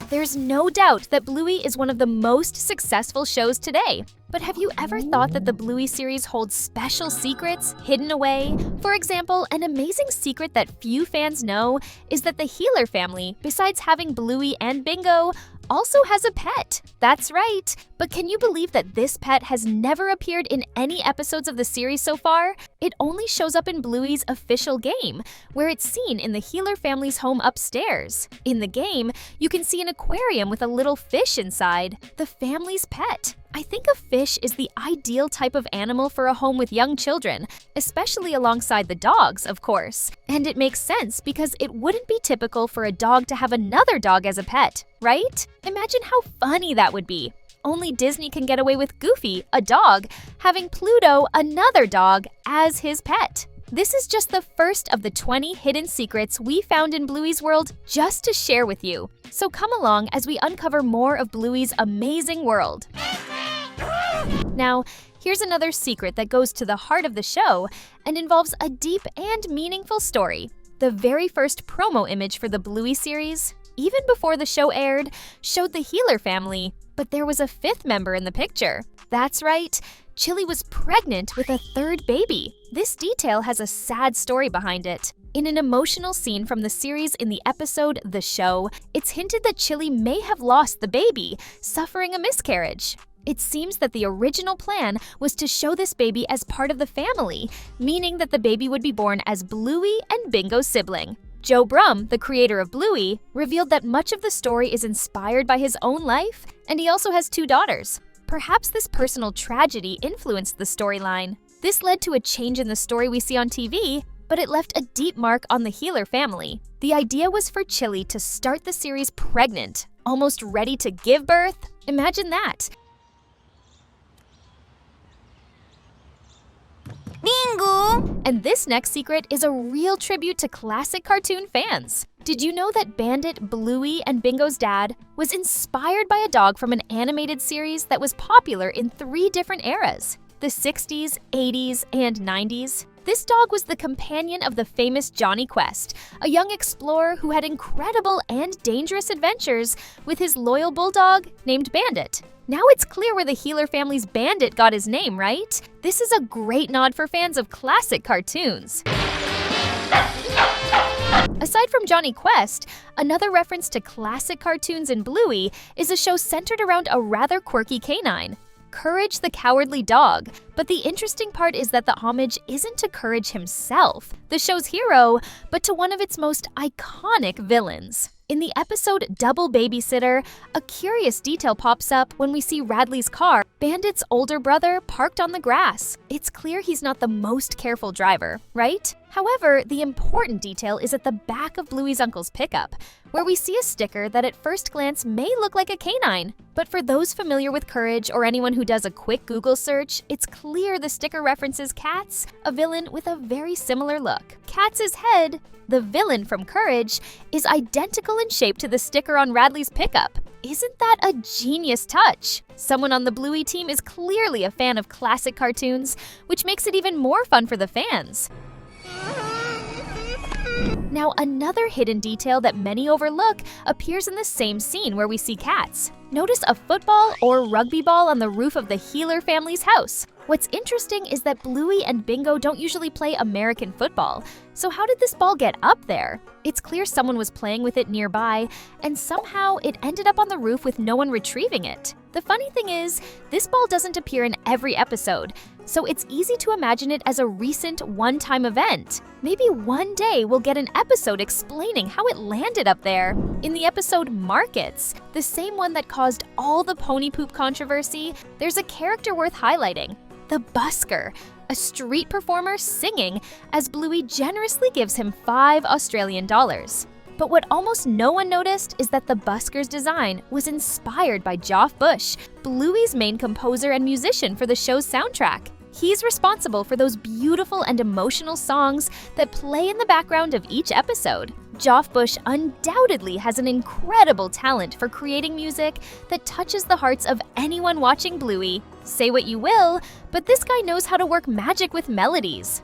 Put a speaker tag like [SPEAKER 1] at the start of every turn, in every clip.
[SPEAKER 1] There's no doubt that Bluey is one of the most successful shows today. But have you ever thought that the Bluey series holds special secrets hidden away? For example, an amazing secret that few fans know is that the Healer family, besides having Bluey and Bingo, also has a pet. That's right. But can you believe that this pet has never appeared in any episodes of the series so far? It only shows up in Bluey's official game, where it's seen in the Healer family's home upstairs. In the game, you can see an aquarium with a little fish inside, the family's pet. I think a fish is the ideal type of animal for a home with young children, especially alongside the dogs, of course. And it makes sense because it wouldn't be typical for a dog to have another dog as a pet, right? Imagine how funny that would be. Only Disney can get away with Goofy, a dog, having Pluto, another dog, as his pet. This is just the first of the 20 hidden secrets we found in Bluey's world just to share with you. So come along as we uncover more of Bluey's amazing world. Now, here's another secret that goes to the heart of the show and involves a deep and meaningful story. The very first promo image for the Bluey series, even before the show aired, showed the Healer family, but there was a fifth member in the picture. That's right, Chili was pregnant with a third baby. This detail has a sad story behind it. In an emotional scene from the series in the episode The Show, it's hinted that Chili may have lost the baby, suffering a miscarriage. It seems that the original plan was to show this baby as part of the family, meaning that the baby would be born as Bluey and Bingo's sibling. Joe Brumm, the creator of Bluey, revealed that much of the story is inspired by his own life, and he also has 2 daughters. Perhaps this personal tragedy influenced the storyline. This led to a change in the story we see on TV, but it left a deep mark on the Healer family. The idea was for Chili to start the series pregnant, almost ready to give birth. Imagine that.
[SPEAKER 2] Bingo!
[SPEAKER 1] And this next secret is a real tribute to classic cartoon fans. Did you know that Bandit, Bluey, and Bingo's dad was inspired by a dog from an animated series that was popular in 3 different eras? The 60s, 80s, and 90s? This dog was the companion of the famous Johnny Quest, a young explorer who had incredible and dangerous adventures with his loyal bulldog named Bandit. Now it's clear where the Healer family's Bandit got his name, right? This is a great nod for fans of classic cartoons. Aside from Johnny Quest, another reference to classic cartoons in Bluey is a show centered around a rather quirky canine, Courage the Cowardly Dog. But the interesting part is that the homage isn't to Courage himself, the show's hero, but to one of its most iconic villains. In the episode Double Babysitter, a curious detail pops up when we see Radley's car, Bandit's older brother, parked on the grass. It's clear he's not the most careful driver, right? However, the important detail is at the back of Bluey's uncle's pickup, where we see a sticker that at first glance may look like a canine. But for those familiar with Courage or anyone who does a quick Google search, it's clear the sticker references Katz, a villain with a very similar look. Katz's head, the villain from Courage, is identical in shape to the sticker on Radley's pickup. Isn't that a genius touch? Someone on the Bluey team is clearly a fan of classic cartoons, which makes it even more fun for the fans. Now, another hidden detail that many overlook appears in the same scene where we see Katz. Notice a football or rugby ball on the roof of the Healer family's house. What's interesting is that Bluey and Bingo don't usually play American football, so how did this ball get up there? It's clear someone was playing with it nearby, and somehow it ended up on the roof with no one retrieving it. The funny thing is, this ball doesn't appear in every episode, so it's easy to imagine it as a recent one-time event. Maybe one day we'll get an episode explaining how it landed up there. In the episode Markets, the same one that caused all the pony poop controversy, there's a character worth highlighting. The Busker, a street performer singing as Bluey generously gives him $5 Australian. But what almost no one noticed is that the Busker's design was inspired by Geoff Bush, Bluey's main composer and musician for the show's soundtrack. He's responsible for those beautiful and emotional songs that play in the background of each episode. Geoff Bush undoubtedly has an incredible talent for creating music that touches the hearts of anyone watching Bluey. Say what you will, but this guy knows how to work magic with melodies.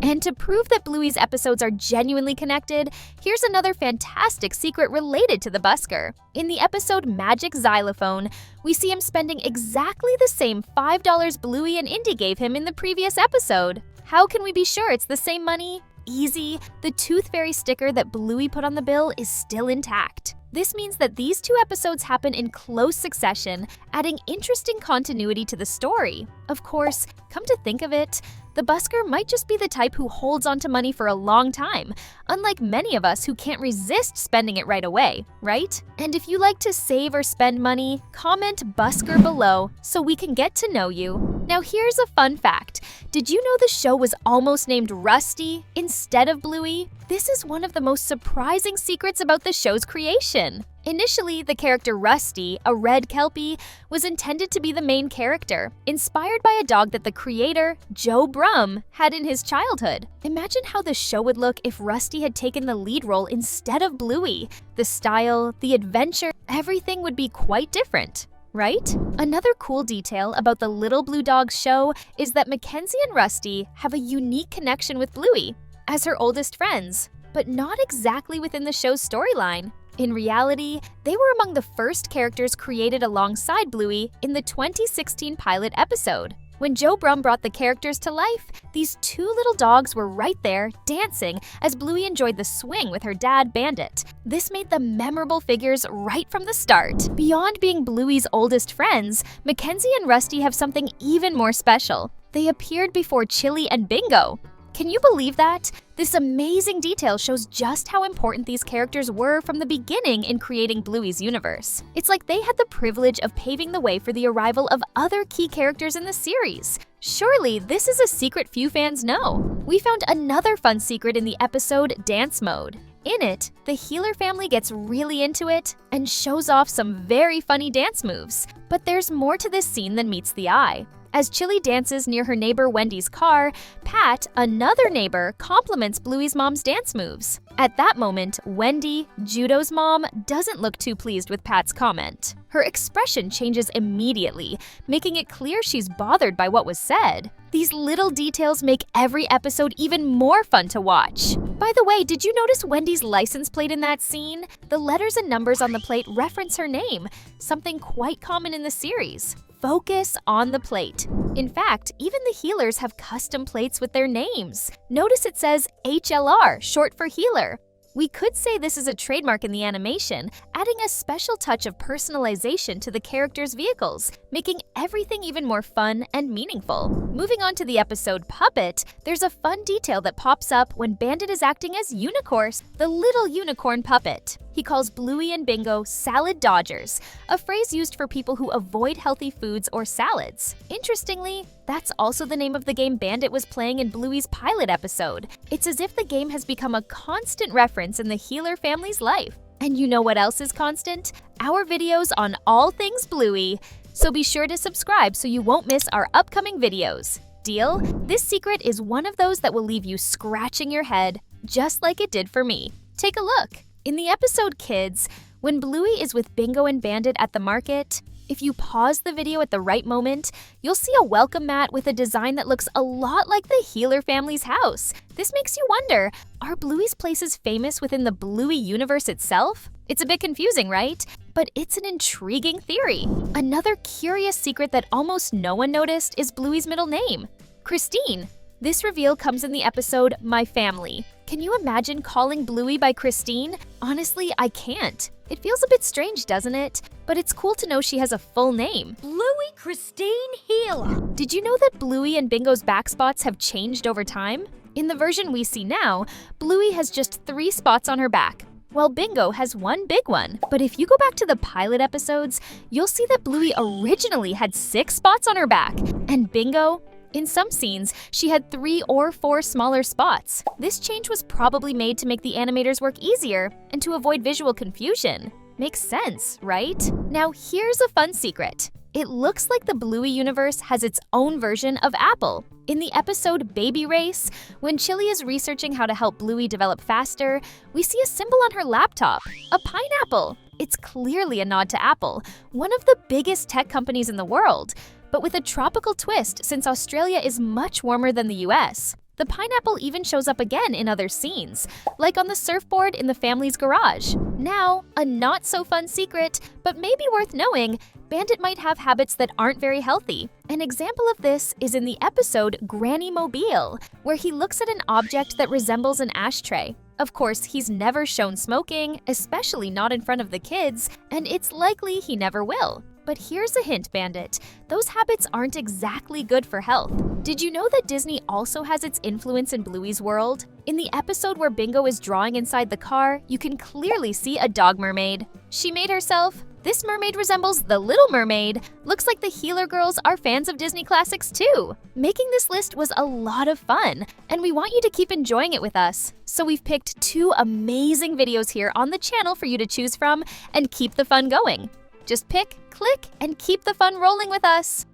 [SPEAKER 1] And to prove that Bluey's episodes are genuinely connected, here's another fantastic secret related to the Busker. In the episode Magic Xylophone, we see him spending exactly the same $5 Bluey and Indy gave him in the previous episode. How can we be sure it's the same money? Easy. The Tooth Fairy sticker that Bluey put on the bill is still intact. This means that these two episodes happen in close succession, adding interesting continuity to the story. Of course, come to think of it, the Busker might just be the type who holds onto money for a long time, unlike many of us who can't resist spending it right away, right? And if you like to save or spend money, comment Busker below so we can get to know you. Now here's a fun fact. Did you know the show was almost named Rusty instead of Bluey? This is one of the most surprising secrets about the show's creation. Initially, the character Rusty, a red Kelpie, was intended to be the main character, inspired by a dog that the creator, Joe Brumm, had in his childhood. Imagine how the show would look if Rusty had taken the lead role instead of Bluey. The style, the adventure, everything would be quite different, right? Another cool detail about the Little Blue Dogs show is that Mackenzie and Rusty have a unique connection with Bluey as her oldest friends, but not exactly within the show's storyline. In reality, they were among the first characters created alongside Bluey in the 2016 pilot episode. When Joe Brumm brought the characters to life, these two little dogs were right there, dancing, as Bluey enjoyed the swing with her dad, Bandit. This made them memorable figures right from the start. Beyond being Bluey's oldest friends, Mackenzie and Rusty have something even more special. They appeared before Chili and Bingo. Can you believe that? This amazing detail shows just how important these characters were from the beginning in creating Bluey's universe. It's like they had the privilege of paving the way for the arrival of other key characters in the series. Surely, this is a secret few fans know. We found another fun secret in the episode Dance Mode. In it, the Healer family gets really into it and shows off some very funny dance moves. But there's more to this scene than meets the eye. As Chili dances near her neighbor Wendy's car, Pat, another neighbor, compliments Bluey's mom's dance moves. At that moment, Wendy, Judo's mom, doesn't look too pleased with Pat's comment. Her expression changes immediately, making it clear she's bothered by what was said. These little details make every episode even more fun to watch. By the way, did you notice Wendy's license plate in that scene? The letters and numbers on the plate reference her name, something quite common in the series. Focus on the plate. In fact, even the healers have custom plates with their names. Notice it says HLR, short for healer. We could say this is a trademark in the animation, adding a special touch of personalization to the characters' vehicles, making everything even more fun and meaningful. Moving on to the episode Puppet, there's a fun detail that pops up when Bandit is acting as Unicorse, the little unicorn puppet. He calls Bluey and Bingo salad dodgers, a phrase used for people who avoid healthy foods or salads. Interestingly, that's also the name of the game Bandit was playing in Bluey's pilot episode. It's as if the game has become a constant reference in the Healer family's life. And you know what else is constant? Our videos on all things Bluey. So be sure to subscribe so you won't miss our upcoming videos. Deal? This secret is one of those that will leave you scratching your head, just like it did for me. Take a look. In the episode Kids, when Bluey is with Bingo and Bandit at the market, if you pause the video at the right moment, you'll see a welcome mat with a design that looks a lot like the Healer family's house. This makes you wonder, are Bluey's places famous within the Bluey universe itself? It's a bit confusing, right? But it's an intriguing theory. Another curious secret that almost no one noticed is Bluey's middle name, Christine. This reveal comes in the episode My Family. Can you imagine calling Bluey by Christine? Honestly, I can't. It feels a bit strange, doesn't it? But it's cool to know she has a full name.
[SPEAKER 2] Bluey Christine Healer.
[SPEAKER 1] Did you know that Bluey and Bingo's back spots have changed over time? In the version we see now, Bluey has just 3 spots on her back, while Bingo has 1 big one. But if you go back to the pilot episodes, you'll see that Bluey originally had 6 spots on her back, and Bingo, in some scenes, she had 3 or 4 smaller spots. This change was probably made to make the animators work easier and to avoid visual confusion. Makes sense, right? Now here's a fun secret. It looks like the Bluey universe has its own version of Apple. In the episode Baby Race, when Chili is researching how to help Bluey develop faster, we see a symbol on her laptop, a pineapple. It's clearly a nod to Apple, one of the biggest tech companies in the world, but with a tropical twist since Australia is much warmer than the US. The pineapple even shows up again in other scenes, like on the surfboard in the family's garage. Now, a not-so-fun secret, but maybe worth knowing, Bandit might have habits that aren't very healthy. An example of this is in the episode Granny Mobile, where he looks at an object that resembles an ashtray. Of course, he's never shown smoking, especially not in front of the kids, and it's likely he never will. But here's a hint, Bandit. Those habits aren't exactly good for health. Did you know that Disney also has its influence in Bluey's world? In the episode where Bingo is drawing inside the car, you can clearly see a dog mermaid. She made herself. This mermaid resembles the Little Mermaid. Looks like the Healer girls are fans of Disney classics too. Making this list was a lot of fun, and we want you to keep enjoying it with us. So we've picked 2 amazing videos here on the channel for you to choose from and keep the fun going. Just pick, click, and keep the fun rolling with us.